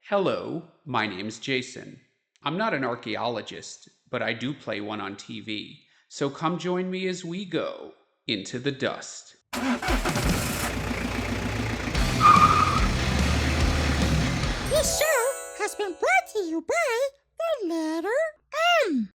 Hello, my name's Jason. I'm not an archaeologist, but I do play one on TV. So come join me as we go into the dust. This show has been brought to you by the letter M.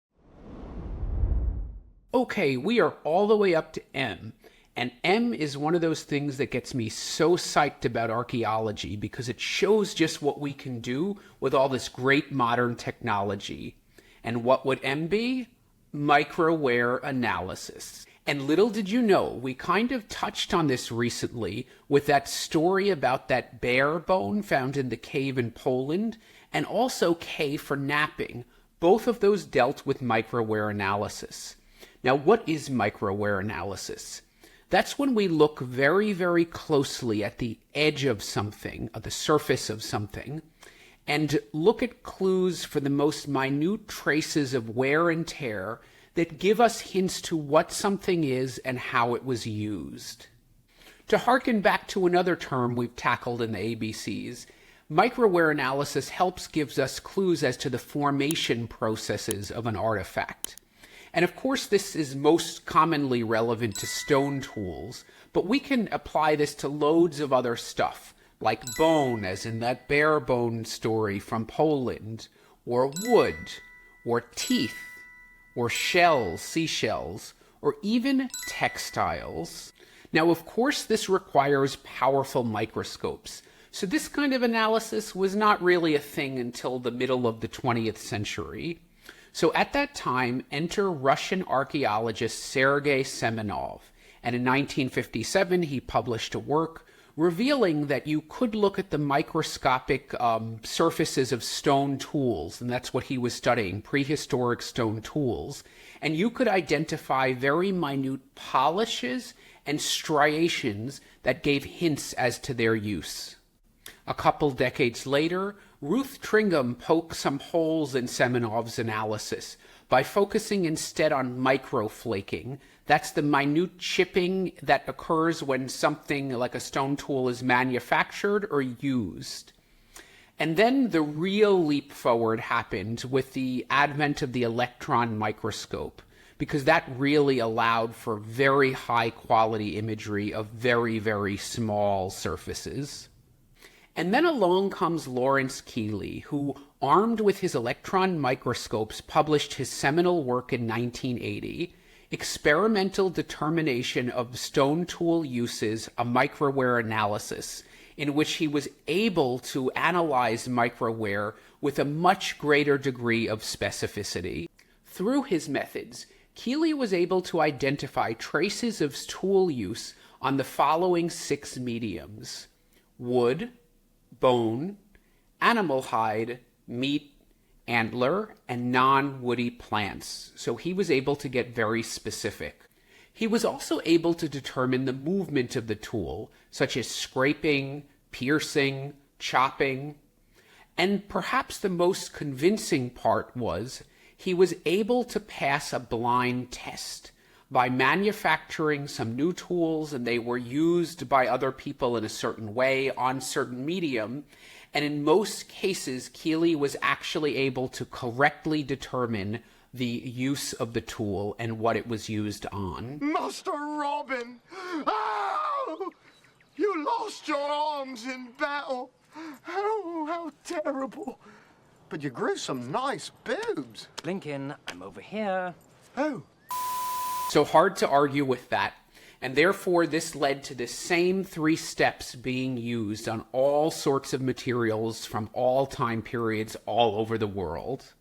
Okay, we are all the way up to M. And M is one of those things that gets me so psyched about archaeology because it shows just what we can do with all this great modern technology. And what would M be? Microware analysis. And little did you know, we kind of touched on this recently with that story about that bear bone found in the cave in Poland, and also K for napping. Both of those dealt with microware analysis. Now, what is microware analysis? That's when we look very, very closely at the edge of something, at the surface of something, and look at clues for the most minute traces of wear and tear that give us hints to what something is and how it was used. To harken back to another term we've tackled in the ABCs, microware analysis gives us clues as to the formation processes of an artifact. And of course, this is most commonly relevant to stone tools, but we can apply this to loads of other stuff, like bone, as in that bear bone story from Poland, or wood, or teeth, or shells, seashells, or even textiles. Now, of course, this requires powerful microscopes, so this kind of analysis was not really a thing until the middle of the 20th century. So at that time, enter Russian archaeologist Sergei Semenov, and in 1957 he published a work revealing that you could look at the microscopic surfaces of stone tools, and that's what he was studying, prehistoric stone tools, and you could identify very minute polishes and striations that gave hints as to their use. A couple decades later, Ruth Tringham poked some holes in Semenov's analysis by focusing instead on microflaking. That's the minute chipping that occurs when something like a stone tool is manufactured or used. And then the real leap forward happened with the advent of the electron microscope, because that really allowed for very high quality imagery of very, very small surfaces. And then along comes Lawrence Keeley, who, armed with his electron microscopes, published his seminal work in 1980, Experimental Determination of Stone Tool Uses, a Microware Analysis, in which he was able to analyze microware with a much greater degree of specificity. Through his methods, Keeley was able to identify traces of tool use on the following 6 mediums: wood, bone, animal hide, meat, antler, and non-woody plants. So he was able to get very specific. He was also able to determine the movement of the tool, such as scraping, piercing, chopping. And perhaps the most convincing part was he was able to pass a blind test by manufacturing some new tools, and they were used by other people in a certain way on certain medium. And in most cases, Keeley was actually able to correctly determine the use of the tool and what it was used on. Master Robin! Oh! You lost your arms in battle! How terrible! But you grew some nice boobs. Blinkin', I'm over here. Oh. So hard to argue with that, and therefore this led to the same 3 steps being used on all sorts of materials from all time periods all over the world.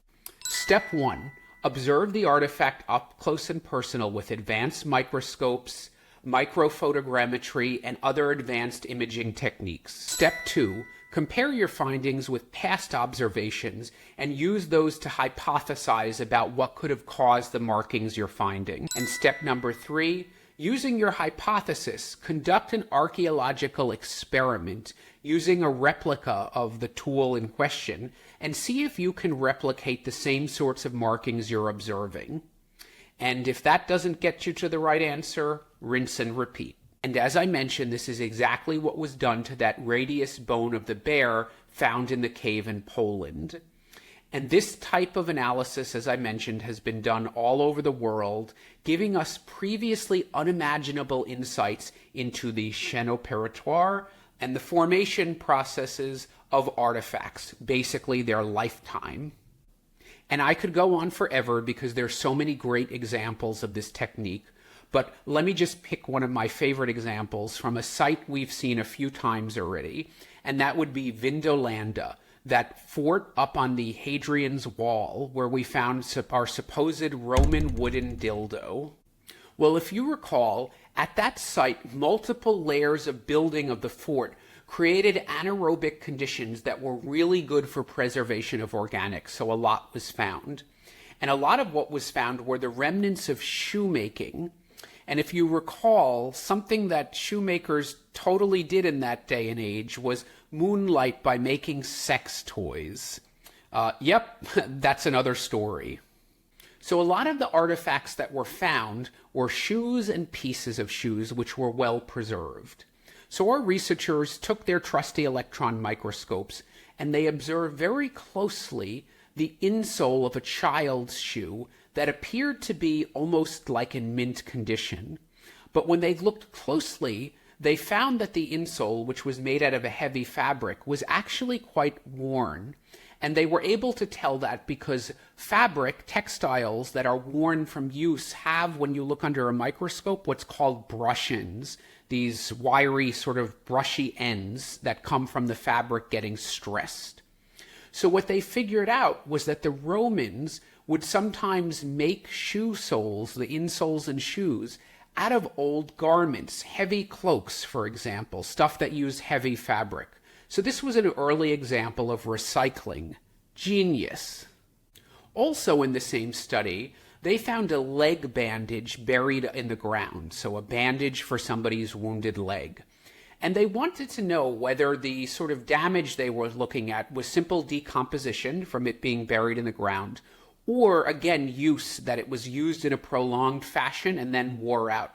Step 1. Observe the artifact up close and personal with advanced microscopes, microphotogrammetry, and other advanced imaging techniques. Step 2. Compare your findings with past observations and use those to hypothesize about what could have caused the markings you're finding. And step number 3, using your hypothesis, conduct an archaeological experiment using a replica of the tool in question and see if you can replicate the same sorts of markings you're observing. And if that doesn't get you to the right answer, rinse and repeat. And as I mentioned, this is exactly what was done to that radius bone of the bear found in the cave in Poland. And this type of analysis, as I mentioned, has been done all over the world, giving us previously unimaginable insights into the chenooperatoire and the formation processes of artifacts, basically their lifetime. And I could go on forever because there's so many great examples of this technique, but let me just pick one of my favorite examples from a site we've seen a few times already, and that would be Vindolanda, that fort up on the Hadrian's Wall where we found our supposed Roman wooden dildo. Well, if you recall, at that site, multiple layers of building of the fort created anaerobic conditions that were really good for preservation of organics, so a lot was found. And a lot of what was found were the remnants of shoemaking. And if you recall, something that shoemakers totally did in that day and age was moonlight by making sex toys. Yep, that's another story. So a lot of the artifacts that were found were shoes and pieces of shoes which were well preserved. So our researchers took their trusty electron microscopes and they observed very closely the insole of a child's shoe that appeared to be almost like in mint condition. But when they looked closely, they found that the insole, which was made out of a heavy fabric, was actually quite worn. And they were able to tell that because fabric, textiles that are worn from use have, when you look under a microscope, what's called brush-ins, these wiry sort of brushy ends that come from the fabric getting stressed. So what they figured out was that the Romans would sometimes make shoe soles, the insoles in shoes, out of old garments, heavy cloaks, for example, stuff that used heavy fabric. So this was an early example of recycling. Genius. Also in the same study, they found a leg bandage buried in the ground, so a bandage for somebody's wounded leg. And they wanted to know whether the sort of damage they were looking at was simple decomposition from it being buried in the ground, or again, use, that it was used in a prolonged fashion and then wore out.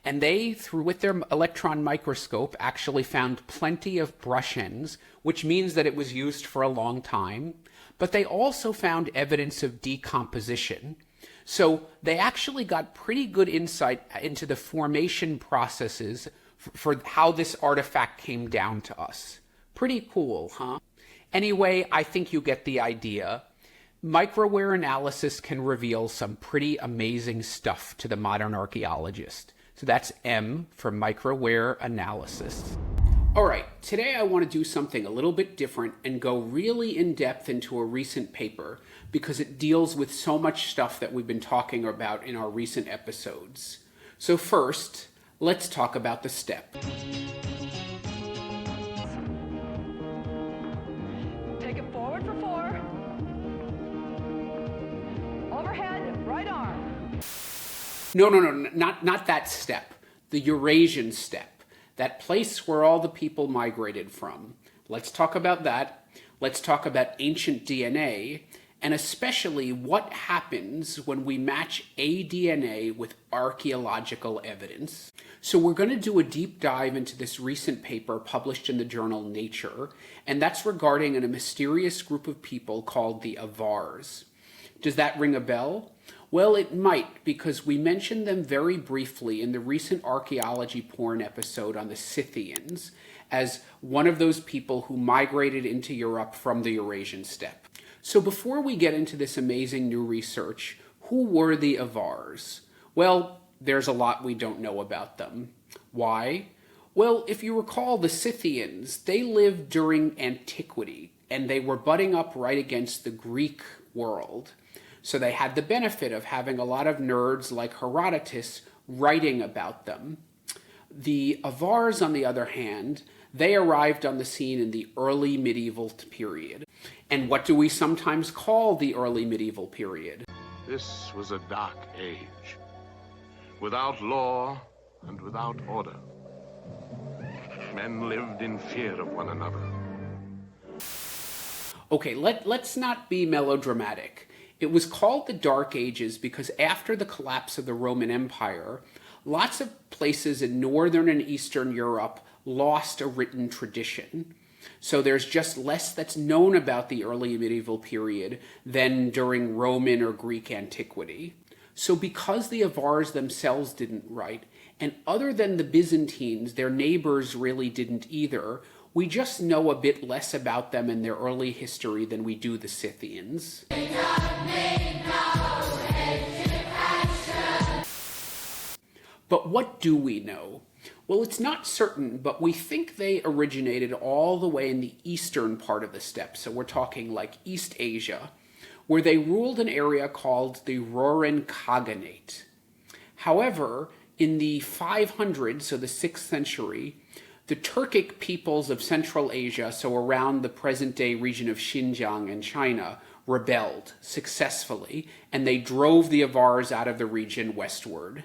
And they, with their electron microscope, actually found plenty of brush ends, which means that it was used for a long time. But they also found evidence of decomposition. So they actually got pretty good insight into the formation processes for how this artifact came down to us. Pretty cool, huh? Anyway, I think you get the idea. Microware analysis can reveal some pretty amazing stuff to the modern archaeologist. So that's M for microware analysis. All right, today I want to do something a little bit different and go really in depth into a recent paper because it deals with so much stuff that we've been talking about in our recent episodes. So first, let's talk about the step. Take it forward for 4. Overhead, right arm. No, not that step. The Eurasian step. That place where all the people migrated from. Let's talk about that. Let's talk about ancient DNA, and especially what happens when we match aDNA with archaeological evidence. So we're going to do a deep dive into this recent paper published in the journal Nature, and that's regarding a mysterious group of people called the Avars. Does that ring a bell? Well, it might, because we mentioned them very briefly in the recent Archaeology Porn episode on the Scythians as one of those people who migrated into Europe from the Eurasian steppe. So before we get into this amazing new research, who were the Avars? Well, there's a lot we don't know about them. Why? Well, if you recall, the Scythians, they lived during antiquity, and they were butting up right against the Greek world. So they had the benefit of having a lot of nerds like Herodotus writing about them. The Avars, on the other hand, they arrived on the scene in the early medieval period. And what do we sometimes call the early medieval period? This was a dark age, without law and without order. Men lived in fear of one another. Okay, let's not be melodramatic. It was called the Dark Ages because after the collapse of the Roman Empire, lots of places in northern and eastern Europe lost a written tradition. So there's just less that's known about the early medieval period than during Roman or Greek antiquity. So because the Avars themselves didn't write, and other than the Byzantines, their neighbors really didn't either, we just know a bit less about them and their early history than we do the Scythians. But what do we know? Well, it's not certain, but we think they originated all the way in the eastern part of the steppe. So we're talking like East Asia, where they ruled an area called the Rouran Khaganate. However, in the 500s, so the 6th century, the Turkic peoples of Central Asia, so around the present-day region of Xinjiang and China, rebelled successfully, and they drove the Avars out of the region westward.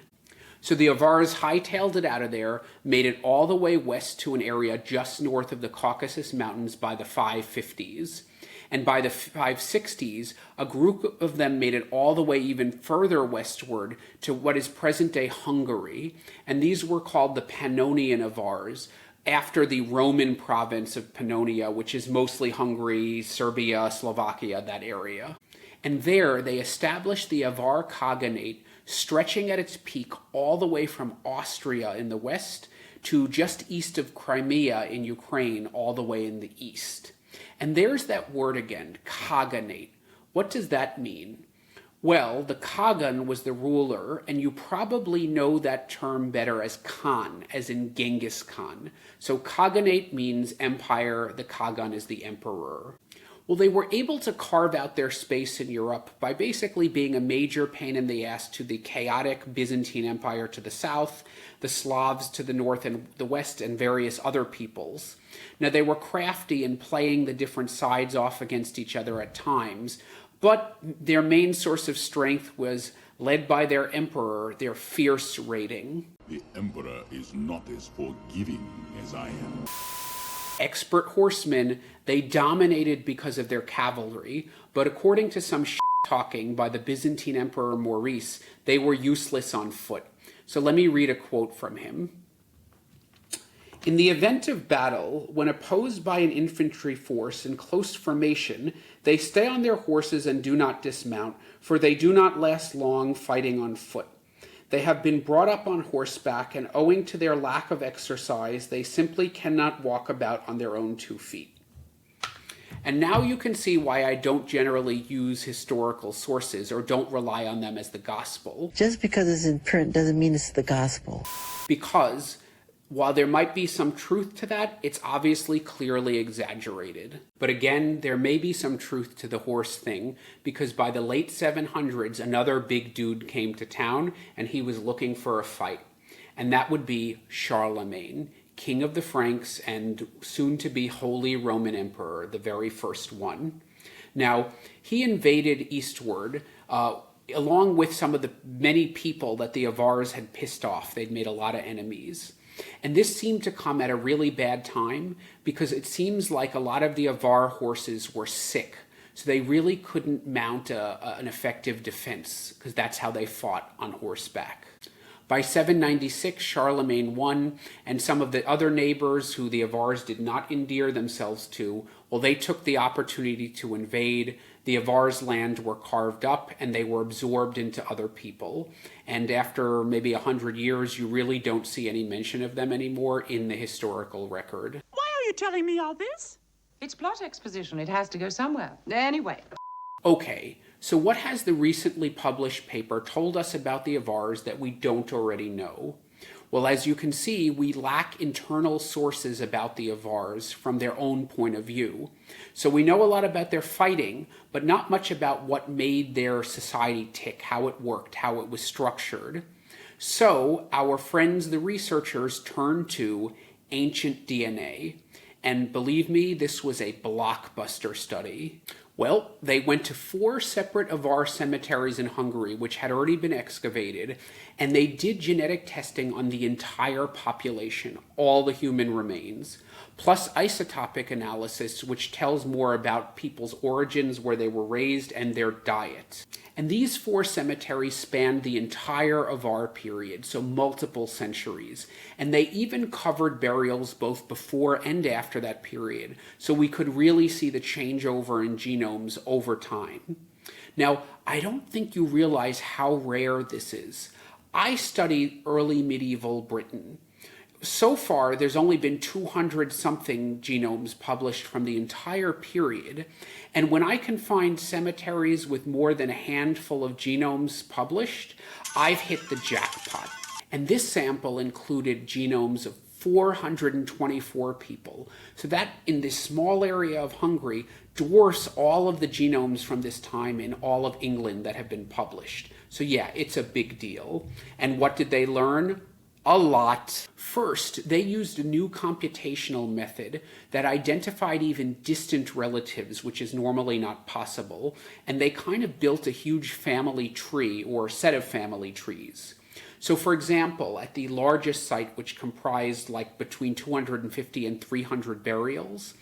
So the Avars hightailed it out of there, made it all the way west to an area just north of the Caucasus Mountains by the 550s. And by the 560s, a group of them made it all the way even further westward to what is present-day Hungary. And these were called the Pannonian Avars, after the Roman province of Pannonia, which is mostly Hungary, Serbia, Slovakia, that area. And there they established the Avar Khaganate, stretching at its peak all the way from Austria in the west to just east of Crimea in Ukraine, all the way in the east. And there's that word again, Khaganate. What does that mean? Well, the Khagan was the ruler, and you probably know that term better as Khan, as in Genghis Khan. So Khaganate means empire, the Khagan is the emperor. Well, they were able to carve out their space in Europe by basically being a major pain in the ass to the chaotic Byzantine Empire to the south, the Slavs to the north and the west, and various other peoples. Now, they were crafty in playing the different sides off against each other at times, but their main source of strength was led by their emperor, their fierce rating. The emperor is not as forgiving as I am. Expert horsemen, they dominated because of their cavalry, but according to some shit-talking by the Byzantine Emperor Maurice, they were useless on foot. So let me read a quote from him. In the event of battle, when opposed by an infantry force in close formation, they stay on their horses and do not dismount, for they do not last long fighting on foot. They have been brought up on horseback, and owing to their lack of exercise, they simply cannot walk about on their own 2 feet. And now you can see why I don't generally use historical sources or don't rely on them as the gospel. Just because it's in print doesn't mean it's the gospel. Because while there might be some truth to that, it's obviously clearly exaggerated. But again, there may be some truth to the horse thing, because by the late 700s, another big dude came to town, and he was looking for a fight. And that would be Charlemagne, king of the Franks and soon-to-be Holy Roman Emperor, the very first one. Now, he invaded eastward, along with some of the many people that the Avars had pissed off. They'd made a lot of enemies. And this seemed to come at a really bad time, because it seems like a lot of the Avar horses were sick. So they really couldn't mount an effective defense, because that's how they fought on horseback. By 796, Charlemagne won, and some of the other neighbors who the Avars did not endear themselves to, well, they took the opportunity to invade. The Avars' land were carved up, and they were absorbed into other people. And after maybe 100 years, you really don't see any mention of them anymore in the historical record. Why are you telling me all this? It's plot exposition. It has to go somewhere. Anyway. Okay, so what has the recently published paper told us about the Avars that we don't already know? Well, as you can see, we lack internal sources about the Avars from their own point of view. So we know a lot about their fighting, but not much about what made their society tick, how it worked, how it was structured. So our friends, the researchers, turned to ancient DNA. And believe me, this was a blockbuster study. Well, they went to 4 separate Avar cemeteries in Hungary, which had already been excavated, and they did genetic testing on the entire population, all the human remains, plus isotopic analysis, which tells more about people's origins, where they were raised, and their diet. And these 4 cemeteries spanned the entire Avar period, so multiple centuries. And they even covered burials both before and after that period, so we could really see the changeover in genomes over time. Now, I don't think you realize how rare this is. I studied early medieval Britain. So far, there's only been 200-something genomes published from the entire period, and when I can find cemeteries with more than a handful of genomes published, I've hit the jackpot. And this sample included genomes of 424 people, so that in this small area of Hungary dwarfs all of the genomes from this time in all of England that have been published. So yeah, it's a big deal. And what did they learn? A lot. First, they used a new computational method that identified even distant relatives, which is normally not possible, and they kind of built a huge family tree, or set of family trees. So for example, at the largest site, which comprised like between 250 and 300 burials,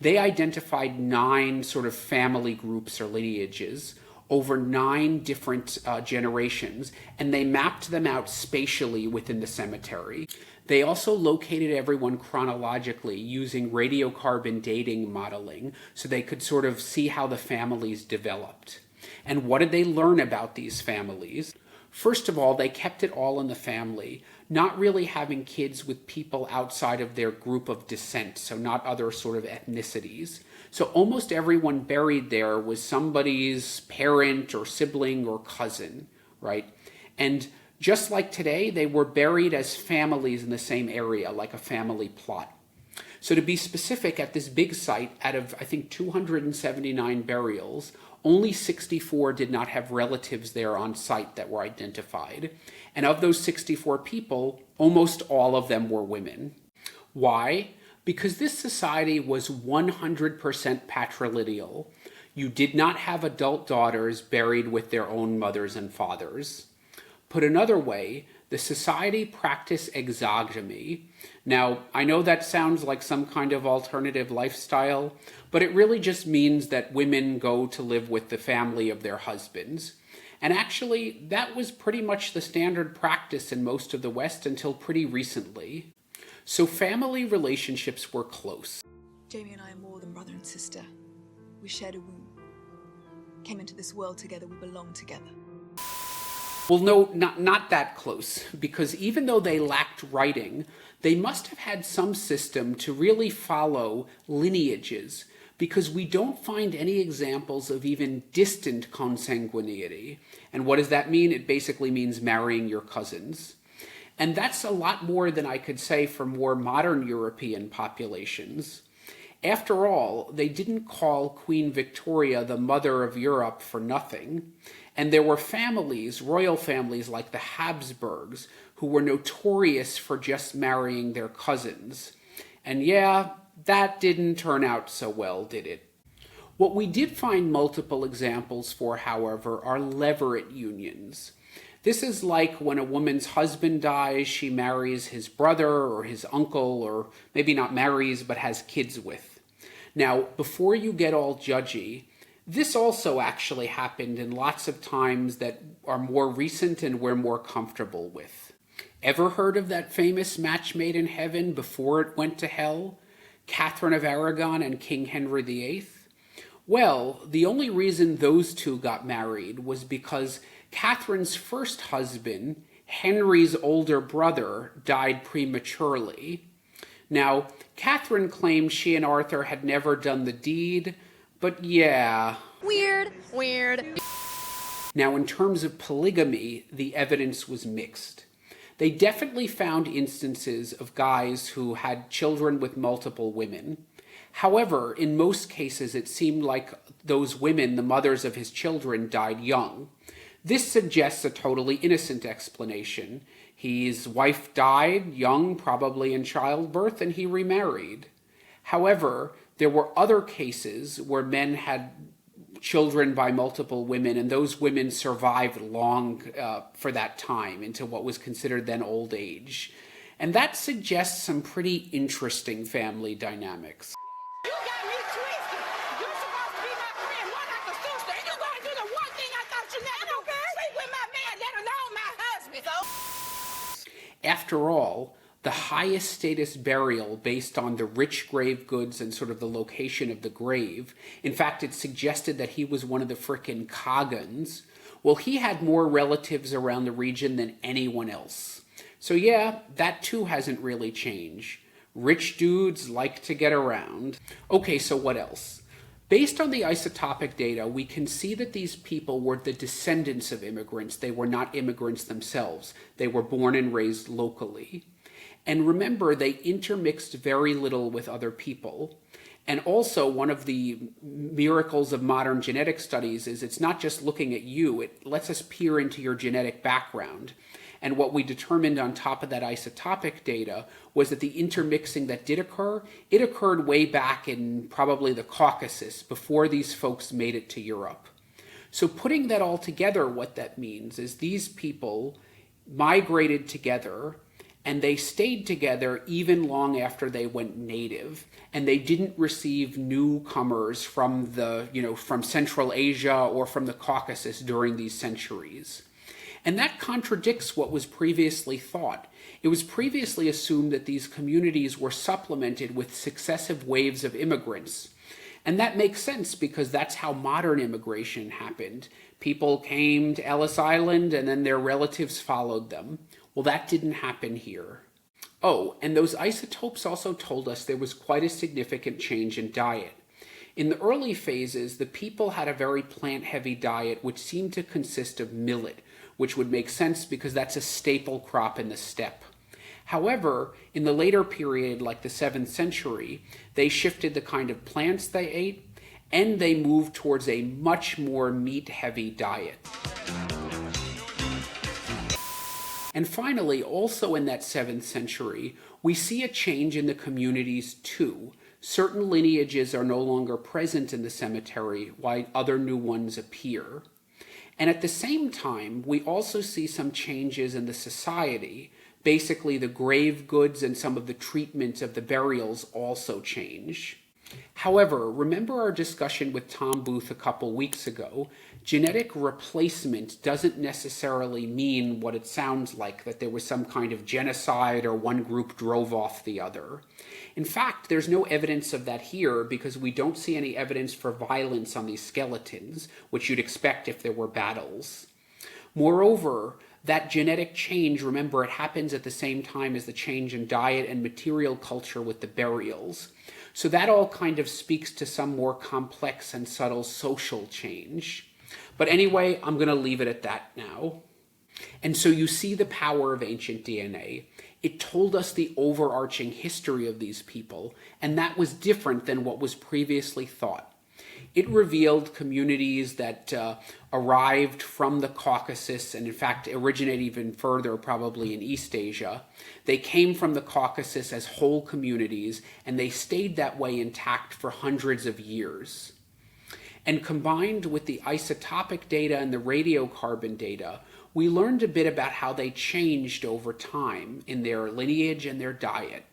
they identified 9 sort of family groups or lineages over 9 different generations, and they mapped them out spatially within the cemetery. They also located everyone chronologically using radiocarbon dating modeling, so they could sort of see how the families developed. And what did they learn about these families? First of all, they kept it all in the family, not really having kids with people outside of their group of descent, so not other sort of ethnicities. So almost everyone buried there was somebody's parent or sibling or cousin, right? And just like today, they were buried as families in the same area, like a family plot. So to be specific, at this big site, out of, I think, 279 burials, only 64 did not have relatives there on site that were identified. And of those 64 people, almost all of them were women. Why? Because this society was 100% patrilineal. You did not have adult daughters buried with their own mothers and fathers. Put another way, the society practiced exogamy. Now, I know that sounds like some kind of alternative lifestyle, but it really just means that women go to live with the family of their husbands. And actually, that was pretty much the standard practice in most of the West until pretty recently. So family relationships were close. Jamie and I are more than brother and sister. We shared a womb. Came into this world together, we belong together. Well, no, not that close, because even though they lacked writing, they must have had some system to really follow lineages, because we don't find any examples of even distant consanguinity. And what does that mean? It basically means marrying your cousins. And that's a lot more than I could say for more modern European populations. After all, they didn't call Queen Victoria the mother of Europe for nothing. And there were families, royal families like the Habsburgs, who were notorious for just marrying their cousins. And yeah, that didn't turn out so well, did it? What we did find multiple examples for, however, are levirate unions. This is like when a woman's husband dies, she marries his brother or his uncle, or maybe not marries, but has kids with. Now, before you get all judgy, this also actually happened in lots of times that are more recent and we're more comfortable with. Ever heard of that famous match made in heaven before it went to hell? Catherine of Aragon and King Henry VIII? Well, the only reason those two got married was because Catherine's first husband, Henry's older brother, died prematurely. Now, Catherine claimed she and Arthur had never done the deed, but yeah. Weird. Now, in terms of polygamy, the evidence was mixed. They definitely found instances of guys who had children with multiple women. However, in most cases, it seemed like those women, the mothers of his children, died young. This suggests a totally innocent explanation. His wife died young, probably in childbirth, and he remarried. However, there were other cases where men had children by multiple women, and those women survived long for that time into what was considered then old age. And that suggests some pretty interesting family dynamics. You got me twisted. You're supposed to be my friend, one like a sister, and you're going to do the one thing I thought you never do. Sleep with my man, let alone my husband. After all, the highest status burial based on the rich grave goods and sort of the location of the grave. In fact, it suggested that he was one of the frickin' Kagans. Well, he had more relatives around the region than anyone else. So yeah, that too hasn't really changed. Rich dudes like to get around. Okay, so what else? Based on the isotopic data, we can see that these people were the descendants of immigrants. They were not immigrants themselves. They were born and raised locally. And remember, they intermixed very little with other people. And also, one of the miracles of modern genetic studies is it's not just looking at you, it lets us peer into your genetic background. And what we determined on top of that isotopic data was that the intermixing that did occur, it occurred way back in probably the Caucasus, before these folks made it to Europe. So putting that all together, what that means is these people migrated together, and they stayed together even long after they went native, and they didn't receive newcomers from from Central Asia or from the Caucasus during these centuries. And that contradicts what was previously thought. It was previously assumed that these communities were supplemented with successive waves of immigrants. And that makes sense because that's how modern immigration happened. People came to Ellis Island and then their relatives followed them. Well, that didn't happen here. Oh, and those isotopes also told us there was quite a significant change in diet. In the early phases, the people had a very plant-heavy diet which seemed to consist of millet, which would make sense because that's a staple crop in the steppe. However, in the later period, like the 7th century, they shifted the kind of plants they ate, and they moved towards a much more meat-heavy diet. And finally, also in that 7th century, we see a change in the communities too. Certain lineages are no longer present in the cemetery, while other new ones appear. And at the same time, we also see some changes in the society. Basically, the grave goods and some of the treatment of the burials also change. However, remember our discussion with Tom Booth a couple weeks ago? Genetic replacement doesn't necessarily mean what it sounds like, that there was some kind of genocide or one group drove off the other. In fact, there's no evidence of that here because we don't see any evidence for violence on these skeletons, which you'd expect if there were battles. Moreover, that genetic change, remember, it happens at the same time as the change in diet and material culture with the burials. So that all kind of speaks to some more complex and subtle social change. But anyway, I'm going to leave it at that now. And so you see the power of ancient DNA. It told us the overarching history of these people, and that was different than what was previously thought. It revealed communities that arrived from the Caucasus and in fact originated even further probably in East Asia. They came from the Caucasus as whole communities and they stayed that way intact for hundreds of years. And combined with the isotopic data and the radiocarbon data, we learned a bit about how they changed over time in their lineage and their diet.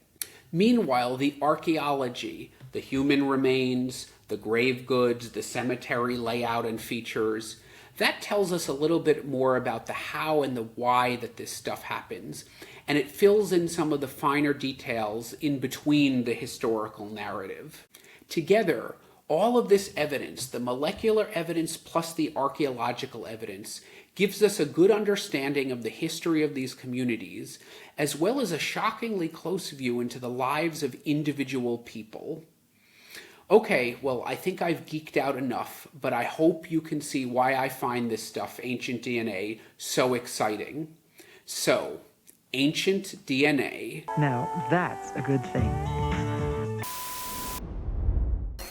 Meanwhile, the archaeology, the human remains, the grave goods, the cemetery layout and features, that tells us a little bit more about the how and the why that this stuff happens, and it fills in some of the finer details in between the historical narrative. Together, all of this evidence, the molecular evidence plus the archaeological evidence, gives us a good understanding of the history of these communities, as well as a shockingly close view into the lives of individual people. Okay, well, I think I've geeked out enough, but I hope you can see why I find this stuff, ancient DNA, so exciting. So, ancient DNA. Now, that's a good thing.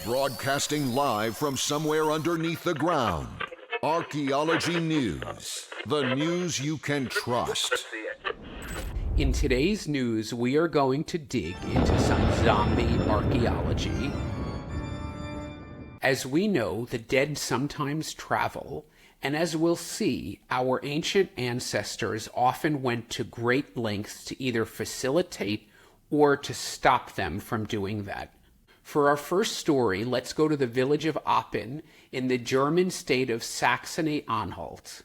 Broadcasting live from somewhere underneath the ground. Archaeology News. The news you can trust. In today's news, we are going to dig into some zombie archaeology. As we know, the dead sometimes travel, and as we'll see, our ancient ancestors often went to great lengths to either facilitate or to stop them from doing that. For our first story, let's go to the village of Oppen in the German state of Saxony-Anhalt.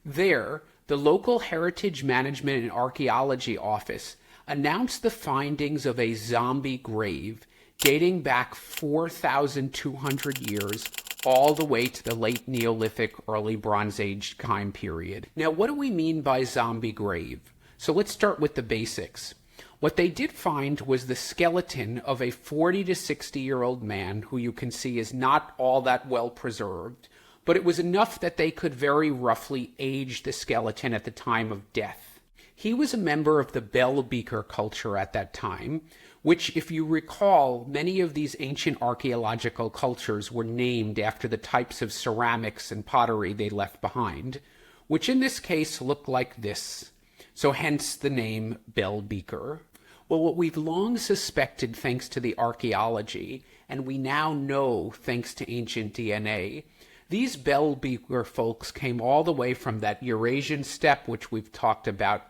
There, the local Heritage Management and Archaeology Office announced the findings of a zombie grave dating back 4,200 years all the way to the late Neolithic, early Bronze Age time period. Now, what do we mean by zombie grave? So let's start with the basics. What they did find was the skeleton of a 40 to 60-year-old man who you can see is not all that well preserved, but it was enough that they could very roughly age the skeleton at the time of death. He was a member of the bell beaker culture at that time, which, if you recall, many of these ancient archaeological cultures were named after the types of ceramics and pottery they left behind, which in this case look like this. So hence the name bell beaker. Well, what we've long suspected thanks to the archaeology, and we now know thanks to ancient DNA, these bell beaker folks came all the way from that Eurasian steppe which we've talked about,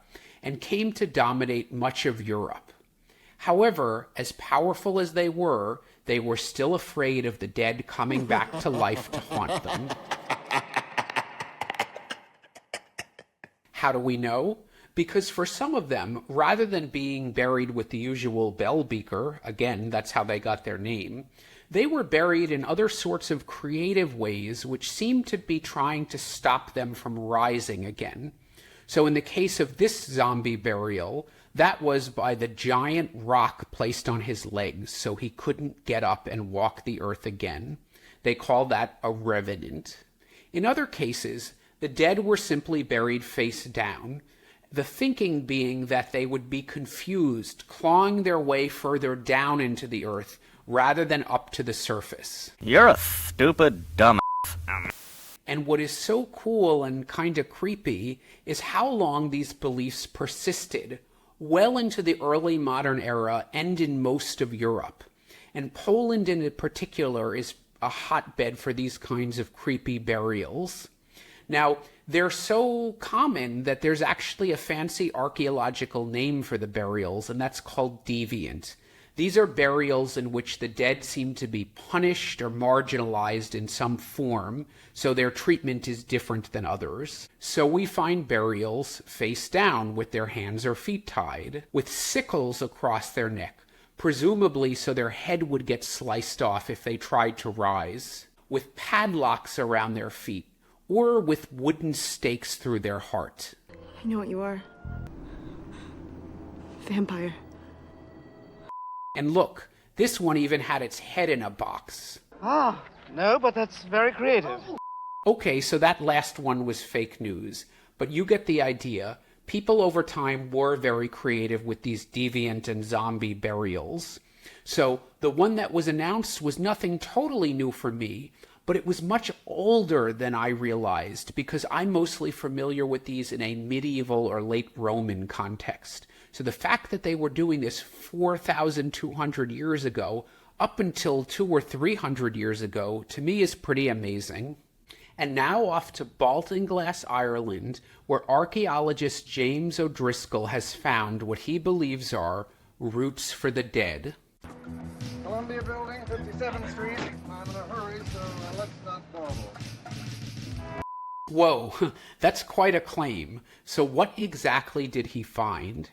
and came to dominate much of Europe. However, as powerful as they were still afraid of the dead coming back to life to haunt them. How do we know? Because for some of them, rather than being buried with the usual bell beaker, again, that's how they got their name, they were buried in other sorts of creative ways which seemed to be trying to stop them from rising again. So in the case of this zombie burial, that was by the giant rock placed on his legs so he couldn't get up and walk the earth again. They call that a revenant. In other cases, the dead were simply buried face down, the thinking being that they would be confused, clawing their way further down into the earth rather than up to the surface. You're a stupid dumbass. And what is so cool and kind of creepy is how long these beliefs persisted, well into the early modern era and in most of Europe. And Poland in particular is a hotbed for these kinds of creepy burials. Now, they're so common that there's actually a fancy archaeological name for the burials, and that's called deviant. These are burials in which the dead seem to be punished or marginalized in some form, so their treatment is different than others. So we find burials face down with their hands or feet tied, with sickles across their neck, presumably so their head would get sliced off if they tried to rise, with padlocks around their feet, or with wooden stakes through their heart. I know what you are. Vampire. And look, this one even had its head in a box. Ah, no, but that's very creative. Okay, so that last one was fake news, but you get the idea. People over time were very creative with these deviant and zombie burials. So the one that was announced was nothing totally new for me, but it was much older than I realized because I'm mostly familiar with these in a medieval or late Roman context. So the fact that they were doing this 4,200 years ago, up until 200 or 300 years ago, to me is pretty amazing. And now off to Baltinglass, Ireland, where archaeologist James O'Driscoll has found what he believes are roots for the dead. Columbia Building, 57th Street. I'm in a hurry, so let's not dawdle. Whoa, that's quite a claim. So what exactly did he find?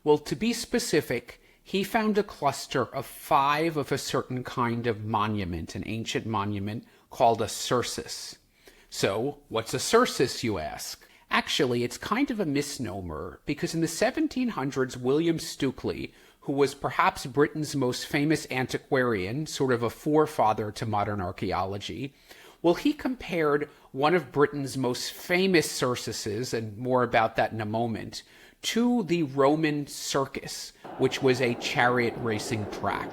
Well, to be specific, he found a cluster of 5 of a certain kind of monument, an ancient monument called a cursus. So, what's a cursus, you ask? Actually, it's kind of a misnomer, because in the 1700s, William Stukeley, who was perhaps Britain's most famous antiquarian, sort of a forefather to modern archaeology, well, he compared one of Britain's most famous cursuses, and more about that in a moment, to the Roman circus, which was a chariot racing track.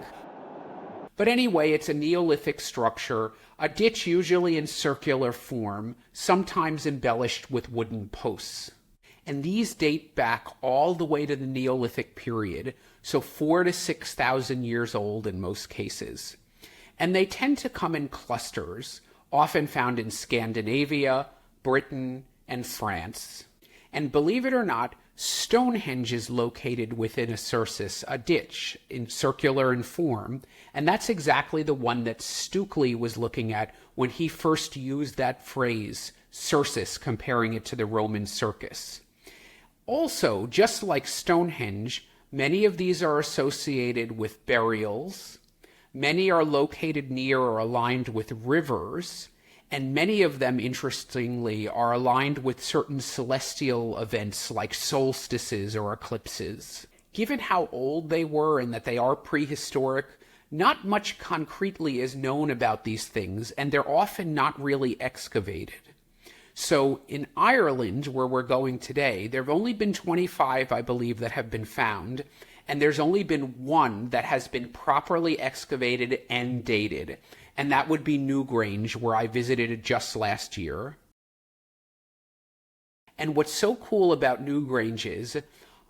But anyway, it's a Neolithic structure, a ditch usually in circular form, sometimes embellished with wooden posts. And these date back all the way to the Neolithic period, so 4,000 to 6,000 years old in most cases. And they tend to come in clusters, often found in Scandinavia, Britain, and France. And believe it or not, Stonehenge is located within a cursus, a ditch, circular in form, and that's exactly the one that Stukely was looking at when he first used that phrase, cursus, comparing it to the Roman circus. Also, just like Stonehenge, many of these are associated with burials, many are located near or aligned with rivers, and many of them, interestingly, are aligned with certain celestial events like solstices or eclipses. Given how old they were and that they are prehistoric, not much concretely is known about these things, and they're often not really excavated. So in Ireland, where we're going today, there have only been 25, I believe, that have been found, and there's only been one that has been properly excavated and dated, and that would be Newgrange, where I visited just last year. And what's so cool about Newgrange is,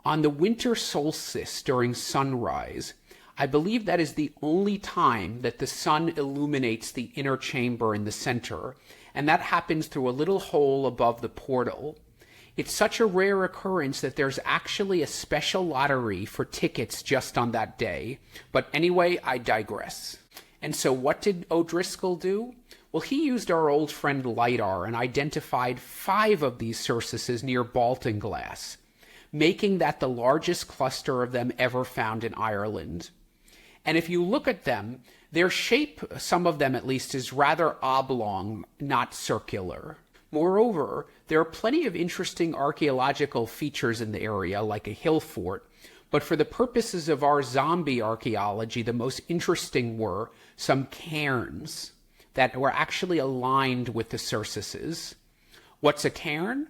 on the winter solstice during sunrise, I believe that is the only time that the sun illuminates the inner chamber in the center, and that happens through a little hole above the portal. It's such a rare occurrence that there's actually a special lottery for tickets just on that day. But anyway, I digress. And so what did O'Driscoll do? Well, he used our old friend LiDAR and identified 5 of these cursuses near Baltinglass, making that the largest cluster of them ever found in Ireland. And if you look at them, their shape, some of them at least, is rather oblong, not circular. Moreover, there are plenty of interesting archaeological features in the area, like a hill fort, but for the purposes of our zombie archaeology, the most interesting were some cairns that were actually aligned with the cursuses. What's a cairn?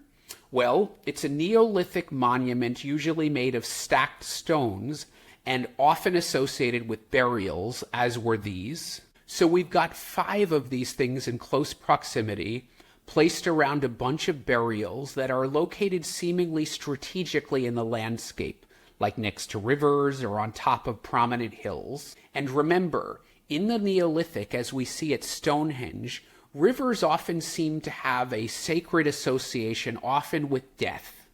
Well, it's a Neolithic monument usually made of stacked stones and often associated with burials, as were these. So we've got 5 of these things in close proximity, placed around a bunch of burials that are located seemingly strategically in the landscape, like next to rivers or on top of prominent hills. And remember, in the Neolithic, as we see at Stonehenge, rivers often seem to have a sacred association, often with death.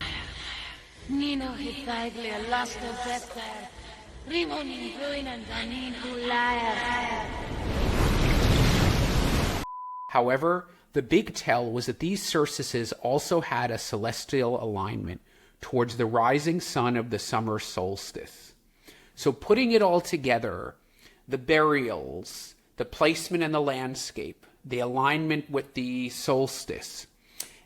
However, the big tell was that these cursuses also had a celestial alignment towards the rising sun of the summer solstice. So putting it all together, the burials, the placement in the landscape, the alignment with the solstice,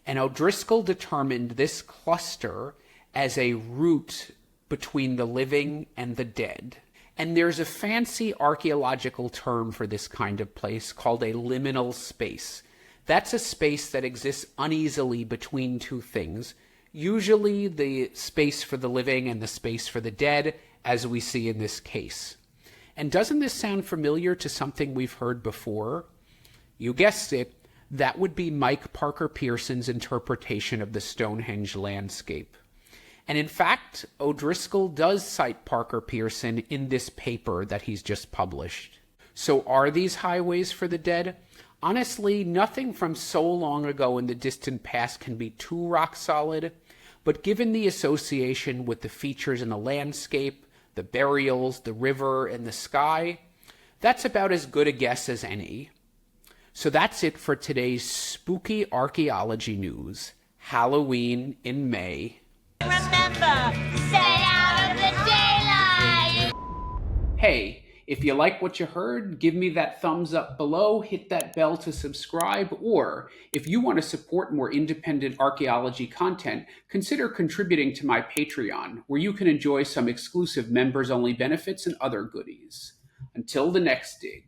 and O'Driscoll determined this cluster as a route between the living and the dead. And there's a fancy archaeological term for this kind of place called a liminal space. That's a space that exists uneasily between 2 things, usually the space for the living and the space for the dead, as we see in this case. And doesn't this sound familiar to something we've heard before? You guessed it, that would be Mike Parker Pearson's interpretation of the Stonehenge landscape. And in fact, O'Driscoll does cite Parker Pearson in this paper that he's just published. So are these highways for the dead? Honestly, nothing from so long ago in the distant past can be too rock solid, but given the association with the features in the landscape, the burials, the river, and the sky, that's about as good a guess as any. So that's it for today's spooky archaeology news. Halloween in May. Remember, stay out of the daylight! Hey, if you like what you heard, give me that thumbs up below, hit that bell to subscribe, or if you want to support more independent archaeology content, consider contributing to my Patreon, where you can enjoy some exclusive members-only benefits and other goodies. Until the next dig.